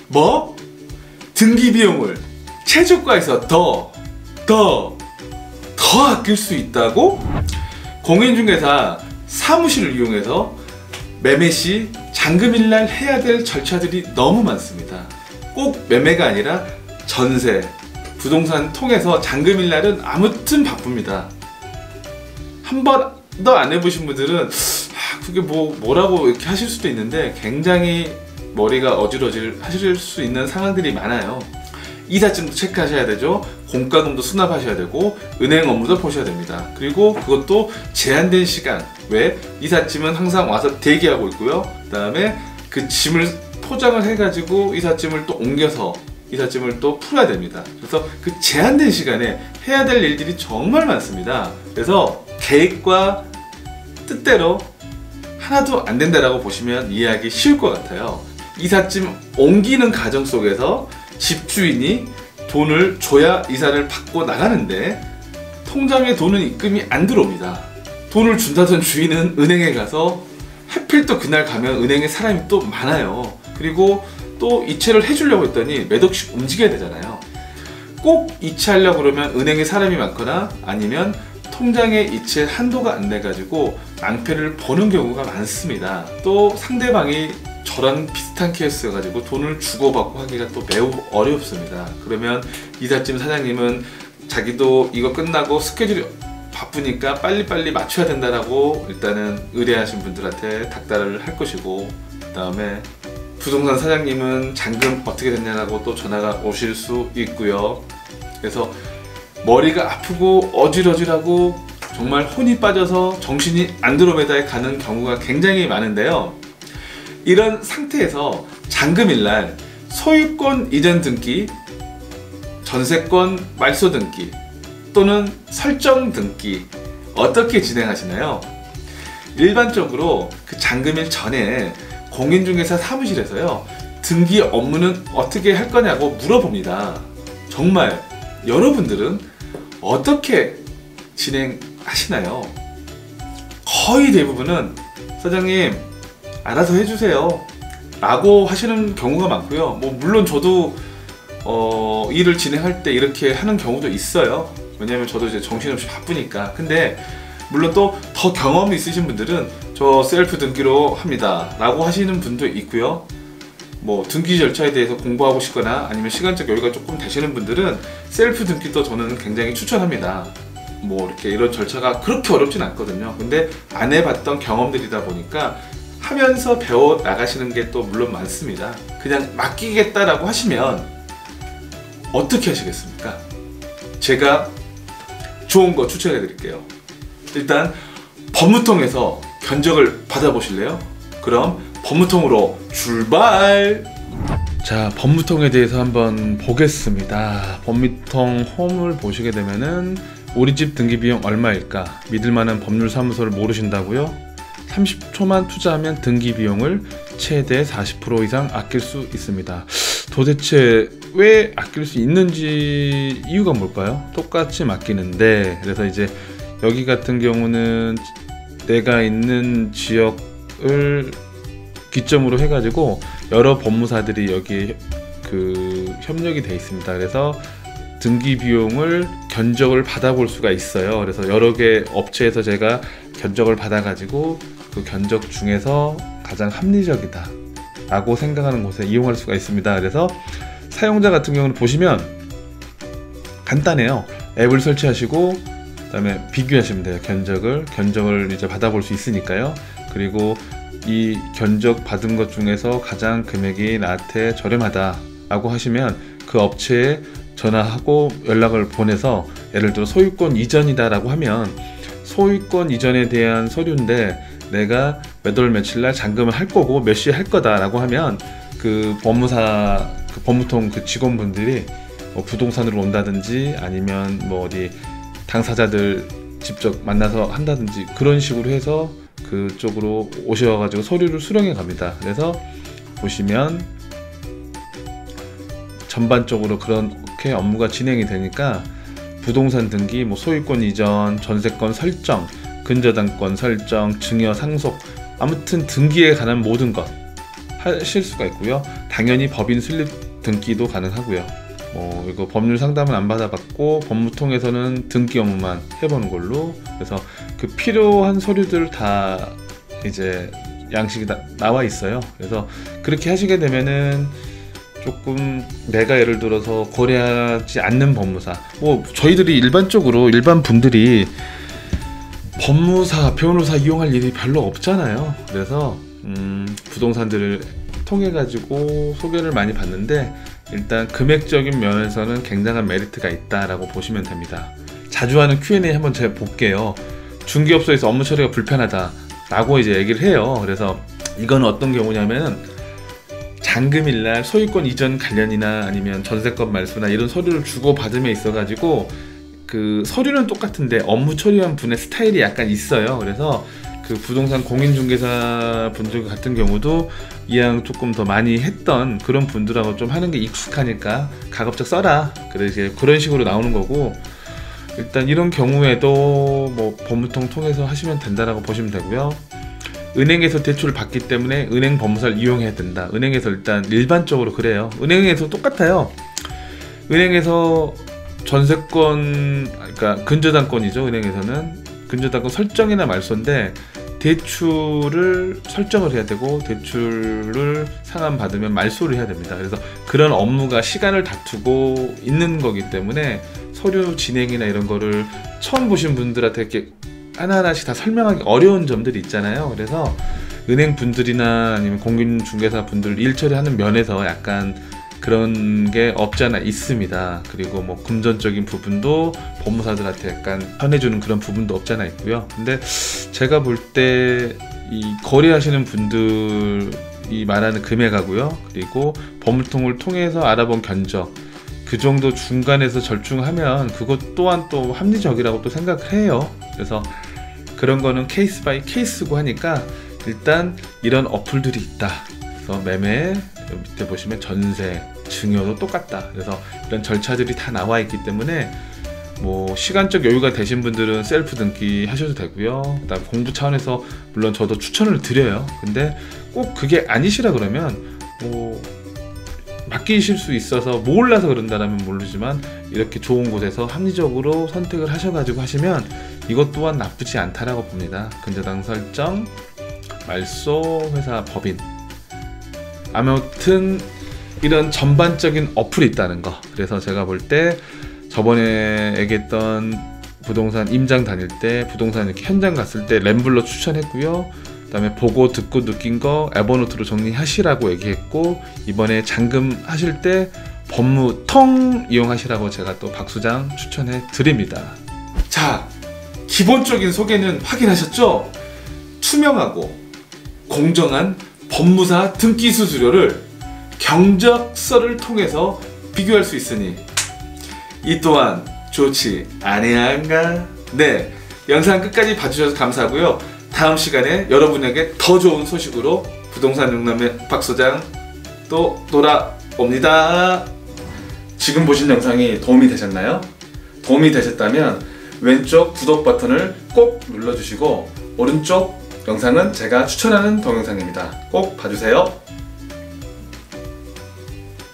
뭐? 등기 비용을 최저가에서 더 아낄 수 있다고? 공인중개사 사무실을 이용해서 매매 시 잔금일날 해야 될 절차들이 너무 많습니다. 꼭 매매가 아니라 전세, 부동산 통해서 잔금일날은 아무튼 바쁩니다. 한 번도 안 해보신 분들은 그게 뭐라고 이렇게 하실 수도 있는데 굉장히 머리가 어질어질 하실 수 있는 상황들이 많아요. 이삿짐도 체크하셔야 되죠. 공과금도 수납하셔야 되고 은행 업무도 보셔야 됩니다. 그리고 그것도 제한된 시간. 왜? 이삿짐은 항상 와서 대기하고 있고요. 그 다음에 그 짐을 포장을 해가지고 이삿짐을 또 옮겨서 이삿짐을 또 풀어야 됩니다. 그래서 그 제한된 시간에 해야 될 일들이 정말 많습니다. 그래서 계획과 뜻대로 하나도 안 된다라고 보시면 이해하기 쉬울 것 같아요. 이삿짐 옮기는 과정 속에서 집주인이 돈을 줘야 이사를 받고 나가는데 통장에 돈은 입금이 안 들어옵니다. 돈을 준다던 주인은 은행에 가서 하필 또 그날 가면 은행에 사람이 또 많아요. 그리고 또 이체를 해주려고 했더니 몇 억씩 움직여야 되잖아요. 꼭 이체하려고 그러면 은행에 사람이 많거나 아니면 통장에 이체 한도가 안 돼가지고 낭패를 보는 경우가 많습니다. 또 상대방이 저랑 비슷한 케이스여가지고 돈을 주고받고 하기가 또 매우 어렵습니다. 그러면 이삿짐 사장님은 자기도 이거 끝나고 스케줄이 바쁘니까 빨리빨리 맞춰야 된다라고 일단은 의뢰하신 분들한테 닥달을 할 것이고, 그 다음에 부동산 사장님은 잔금 어떻게 됐냐고 또 전화가 오실 수 있고요. 그래서 머리가 아프고 어질어질하고 정말 혼이 빠져서 정신이 안드로메다에 가는 경우가 굉장히 많은데요. 이런 상태에서 잔금일날 소유권 이전 등기, 전세권 말소 등기 또는 설정 등기 어떻게 진행하시나요? 일반적으로 그 잔금일 전에 공인중개사 사무실에서요, 등기 업무는 어떻게 할 거냐고 물어봅니다. 정말 여러분들은 어떻게 진행하시나요? 거의 대부분은 사장님 알아서 해주세요 라고 하시는 경우가 많고요. 물론 저도 일을 진행할 때 이렇게 하는 경우도 있어요. 왜냐면 저도 이제 정신없이 바쁘니까. 근데 물론 또 더 경험이 있으신 분들은 저 셀프 등기로 합니다 라고 하시는 분도 있고요. 등기 절차에 대해서 공부하고 싶거나 아니면 시간적 여유가 조금 되시는 분들은 셀프 등기도 저는 굉장히 추천합니다. 이렇게 이런 절차가 그렇게 어렵진 않거든요. 근데 안 해봤던 경험들이다 보니까 하면서 배워 나가시는 게 또 물론 많습니다. 그냥 맡기겠다라고 하시면 어떻게 하시겠습니까? 제가 좋은 거 추천해 드릴게요. 일단 법무통에서 견적을 받아보실래요? 그럼 법무통으로 출발! 자, 법무통에 대해서 한번 보겠습니다. 법무통 홈을 보시게 되면은 우리 집 등기 비용 얼마일까? 믿을만한 법률사무소를 모르신다고요? 30초만 투자하면 등기 비용을 최대 40% 이상 아낄 수 있습니다. 도대체 왜 아낄 수 있는지 이유가 뭘까요? 똑같이 맡기는데, 그래서 이제 여기 같은 경우는 내가 있는 지역을 기점으로 해가지고 여러 법무사들이 여기 협력이 돼 있습니다. 그래서 등기 비용을 견적을 받아볼 수가 있어요. 그래서 여러 개 업체에서 제가 견적을 받아가지고 그 견적 중에서 가장 합리적이다 라고 생각하는 곳에 이용할 수가 있습니다. 그래서 사용자 같은 경우는 보시면 간단해요. 앱을 설치하시고 그 다음에 비교하시면 돼요. 견적을 이제 받아볼 수 있으니까요. 그리고 이 견적 받은 것 중에서 가장 금액이 나한테 저렴하다 라고 하시면 그 업체에 전화하고 연락을 보내서, 예를 들어 소유권 이전이다 라고 하면 소유권 이전에 대한 서류인데 내가 몇 월 며칠 날 잔금을 할 거고 몇 시에 할 거다 라고 하면 그 법무사, 그 법무통 그 직원분들이 부동산으로 온다든지 아니면 어디 당사자들 직접 만나서 한다든지 그런 식으로 해서 그쪽으로 오셔가지고 서류를 수령해 갑니다. 그래서 보시면 전반적으로 그렇게 업무가 진행이 되니까 부동산 등기, 소유권 이전, 전세권 설정, 근저당권 설정, 증여 상속, 아무튼 등기에 관한 모든 것 하실 수가 있고요. 당연히 법인 설립 등기도 가능하고요. 이거 법률 상담은 안 받아봤고 법무통에서는 등기 업무만 해보는 걸로. 그래서 그 필요한 서류들 다 이제 양식이 나와 있어요. 그래서 그렇게 하시게 되면은 조금 내가 예를 들어서 거래하지 않는 법무사, 저희들이 일반적으로 일반 분들이 법무사, 변호사 이용할 일이 별로 없잖아요. 그래서 부동산들을 통해 가지고 소개를 많이 받는데 일단 금액적인 면에서는 굉장한 메리트가 있다라고 보시면 됩니다. 자주 하는 Q&A 한번 제가 볼게요. 중개업소에서 업무 처리가 불편하다 라고 이제 얘기를 해요. 그래서 이건 어떤 경우냐면 잔금일날 소유권 이전 관련이나 아니면 전세권 말소나 이런 서류를 주고받음에 있어 가지고 그 서류는 똑같은데 업무 처리한 분의 스타일이 약간 있어요. 그래서 그 부동산 공인중개사 분들 같은 경우도 이왕 조금 더 많이 했던 그런 분들하고 좀 하는 게 익숙하니까 가급적 써라, 그런 식으로 나오는 거고, 일단 이런 경우에도 뭐 법무통 통해서 하시면 된다라고 보시면 되고요. 은행에서 대출을 받기 때문에 은행 법무사를 이용해야 된다. 은행에서 일단 일반적으로 그래요. 은행에서 똑같아요. 은행에서 전세권, 그러니까 근저당권이죠. 은행에서는 근저당권 설정이나 말소인데 대출을 설정을 해야 되고 대출을 상환받으면 말소를 해야 됩니다. 그래서 그런 업무가 시간을 다투고 있는 거기 때문에 서류 진행이나 이런 거를 처음 보신 분들한테 이렇게 하나하나씩 다 설명하기 어려운 점들이 있잖아요. 그래서 은행 분들이나 아니면 공인중개사 분들 일 처리하는 면에서 약간 그런 게 없지 않아 있습니다. 그리고 뭐 금전적인 부분도 법무사들한테 약간 편해주는 그런 부분도 없지 않아 있고요. 근데 제가 볼 때 이 거래하시는 분들이 말하는 금액하고요, 그리고 법무통을 통해서 알아본 견적, 그 정도 중간에서 절충하면 그것 또한 또 합리적이라고 또 생각을 해요. 그래서 그런 거는 케이스 바이 케이스고 하니까 일단 이런 어플들이 있다. 그래서 매매, 밑에 보시면 전세, 증여도 똑같다. 그래서 이런 절차들이 다 나와 있기 때문에 뭐 시간적 여유가 되신 분들은 셀프 등기 하셔도 되고요. 그다음 공부 차원에서 물론 저도 추천을 드려요. 근데 꼭 그게 아니시라 그러면 뭐 맡기실 수 있어서 몰라서 그런다라면 모르지만 이렇게 좋은 곳에서 합리적으로 선택을 하셔가지고 하시면 이것 또한 나쁘지 않다라고 봅니다. 근저당 설정, 말소, 회사 법인, 아무튼 이런 전반적인 어플이 있다는 거. 그래서 제가 볼 때 저번에 얘기했던 부동산 임장 다닐 때 부동산 이렇게 현장 갔을 때 램블러 추천했고요. 그 다음에 보고 듣고 느낀 거 에버노트로 정리하시라고 얘기했고, 이번에 잔금 하실 때 법무통 이용하시라고 제가 또 박수장 추천해 드립니다. 자, 기본적인 소개는 확인하셨죠? 투명하고 공정한 법무사 등기 수수료를 경적서를 통해서 비교할 수 있으니 이 또한 좋지 아니한가? 네, 영상 끝까지 봐주셔서 감사하고요. 다음 시간에 여러분에게 더 좋은 소식으로 부동산 용남의 박소장 또 돌아옵니다. 지금 보신 영상이 도움이 되셨나요? 도움이 되셨다면 왼쪽 구독 버튼을 꼭 눌러주시고 오른쪽 영상은 제가 추천하는 동영상입니다. 꼭 봐주세요.